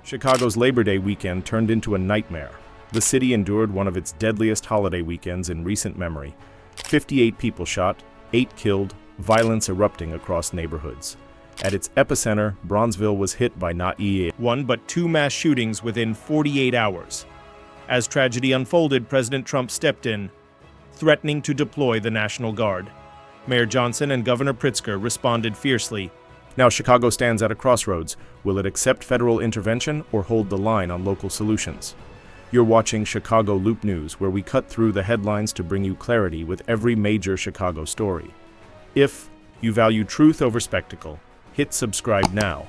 Chicago's Labor Day weekend turned into a nightmare. The city endured one of its deadliest holiday weekends in recent memory. 58 people shot, 8 killed, violence erupting across neighborhoods. At its epicenter, Bronzeville was hit by not one but 2 mass shootings within 48 hours. As tragedy unfolded, President Trump stepped in, threatening to deploy the National Guard. Mayor Johnson and Governor Pritzker responded fiercely. Now Chicago stands at a crossroads. Will it accept federal intervention or hold the line on local solutions? You're watching Chicago Loop News, where we cut through the headlines to bring you clarity with every major Chicago story. If you value truth over spectacle, hit subscribe now,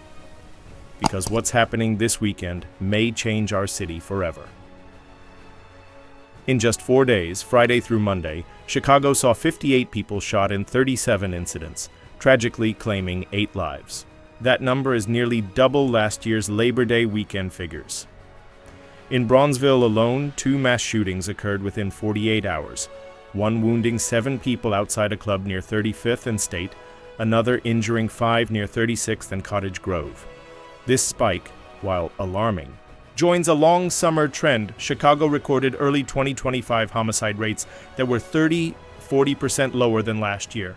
because what's happening this weekend may change our city forever. In just 4 days, Friday through Monday, Chicago saw 58 people shot in 37 incidents, tragically claiming 8 lives. That number is nearly double last year's Labor Day weekend figures. In Bronzeville alone, 2 mass shootings occurred within 48 hours, one wounding 7 people outside a club near 35th and State, another injuring 5 near 36th and Cottage Grove. This spike, while alarming, joins a long summer trend. Chicago recorded early 2025 homicide rates that were 40% lower than last year.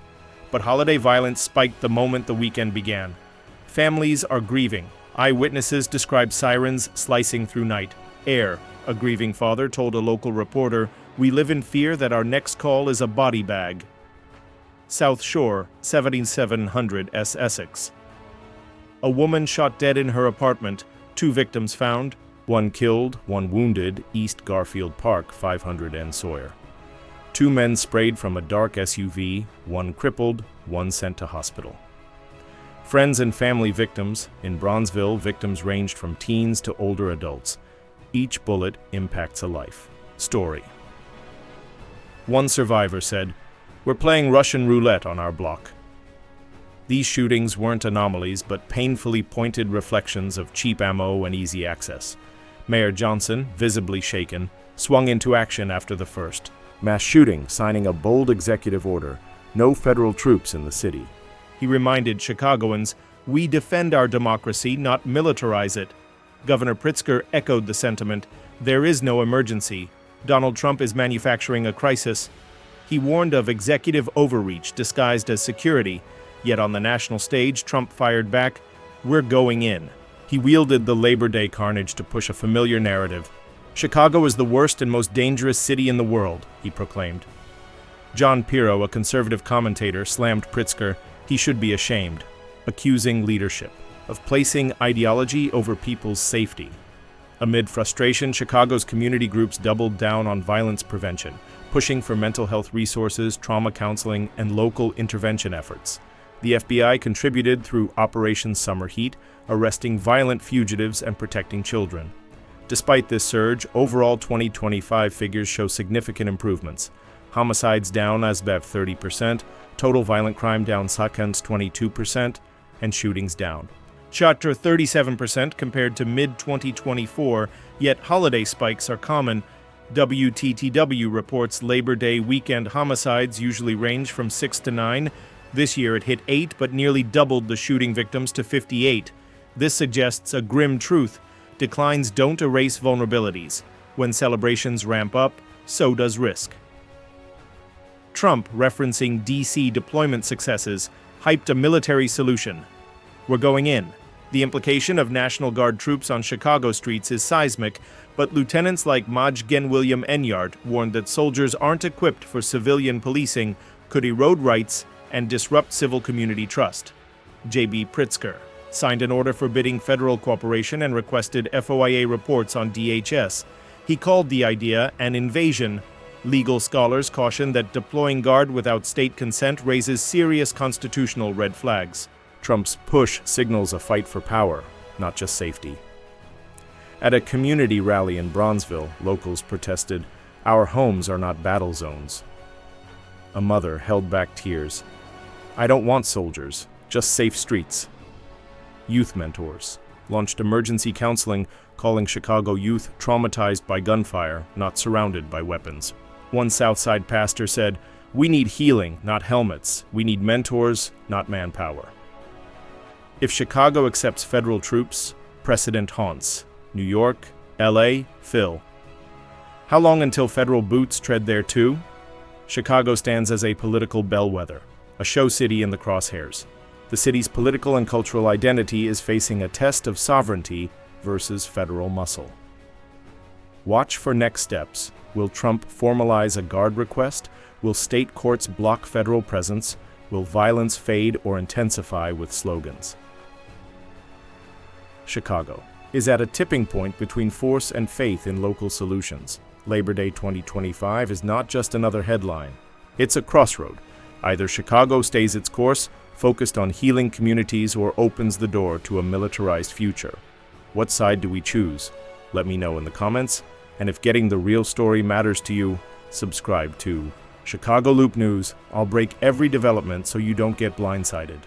But holiday violence spiked the moment the weekend began. Families are grieving. Eyewitnesses describe sirens slicing through night. Air, a grieving father told a local reporter, "We live in fear that our next call is a body bag." South Shore, 7700 S. Essex. A woman shot dead in her apartment. 2 victims found, 1 killed, 1 wounded, East Garfield Park, 500 N. Sawyer. 2 men sprayed from a dark SUV, 1 crippled, 1 sent to hospital. Friends and family victims. In Bronzeville, victims ranged from teens to older adults. Each bullet impacts a life. Story. One survivor said, "We're playing Russian roulette on our block." These shootings weren't anomalies, but painfully pointed reflections of cheap ammo and easy access. Mayor Johnson, visibly shaken, swung into action after the first mass shooting, signing a bold executive order: no federal troops in the city. He reminded Chicagoans, "We defend our democracy, not militarize it." Governor Pritzker echoed the sentiment, "There is no emergency. Donald Trump is manufacturing a crisis." He warned of executive overreach disguised as security, yet on the national stage, Trump fired back, "We're going in." He wielded the Labor Day carnage to push a familiar narrative. "Chicago is the worst and most dangerous city in the world," he proclaimed. John Pirro, a conservative commentator, slammed Pritzker. He should be ashamed, accusing leadership of placing ideology over people's safety. Amid frustration, Chicago's community groups doubled down on violence prevention, pushing for mental health resources, trauma counseling, and local intervention efforts. The FBI contributed through Operation Summer Heat, arresting violent fugitives and protecting children. Despite this surge, overall 2025 figures show significant improvements. Homicides down as bev 30%, total violent crime down seconds 22%, and shootings down. Shot 37% compared to mid-2024, yet holiday spikes are common. WTTW reports Labor Day weekend homicides usually range from 6 to 9. This year it hit 8, but nearly doubled the shooting victims to 58. This suggests a grim truth: declines don't erase vulnerabilities. When celebrations ramp up, so does risk. Trump, referencing D.C. deployment successes, hyped a military solution. "We're going in." The implication of National Guard troops on Chicago streets is seismic, but lieutenants like Maj Gen William Enyart warned that soldiers aren't equipped for civilian policing, could erode rights, and disrupt civil community trust. J.B. Pritzker signed an order forbidding federal cooperation and requested FOIA reports on DHS. He called the idea an invasion. Legal scholars caution that deploying Guard without state consent raises serious constitutional red flags. Trump's push signals a fight for power, not just safety. At a community rally in Bronzeville, locals protested, "Our homes are not battle zones." A mother held back tears. "I don't want soldiers, just safe streets." Youth mentors launched emergency counseling, calling Chicago youth traumatized by gunfire, not surrounded by weapons. One Southside pastor said, "We need healing, not helmets. We need mentors, not manpower." If Chicago accepts federal troops, precedent haunts. New York, LA, Phil. How long until federal boots tread there too? Chicago stands as a political bellwether, a show city in the crosshairs. The city's political and cultural identity is facing a test of sovereignty versus federal muscle. Watch for next steps. Will Trump formalize a guard request? Will state courts block federal presence? Will violence fade or intensify with slogans? Chicago is at a tipping point between force and faith in local solutions. Labor Day 2025 is not just another headline. It's a crossroad. Either Chicago stays its course, focused on healing communities, or opens the door to a militarized future. What side do we choose? Let me know in the comments. And if getting the real story matters to you, subscribe to Chicago Loop News. I'll break every development so you don't get blindsided.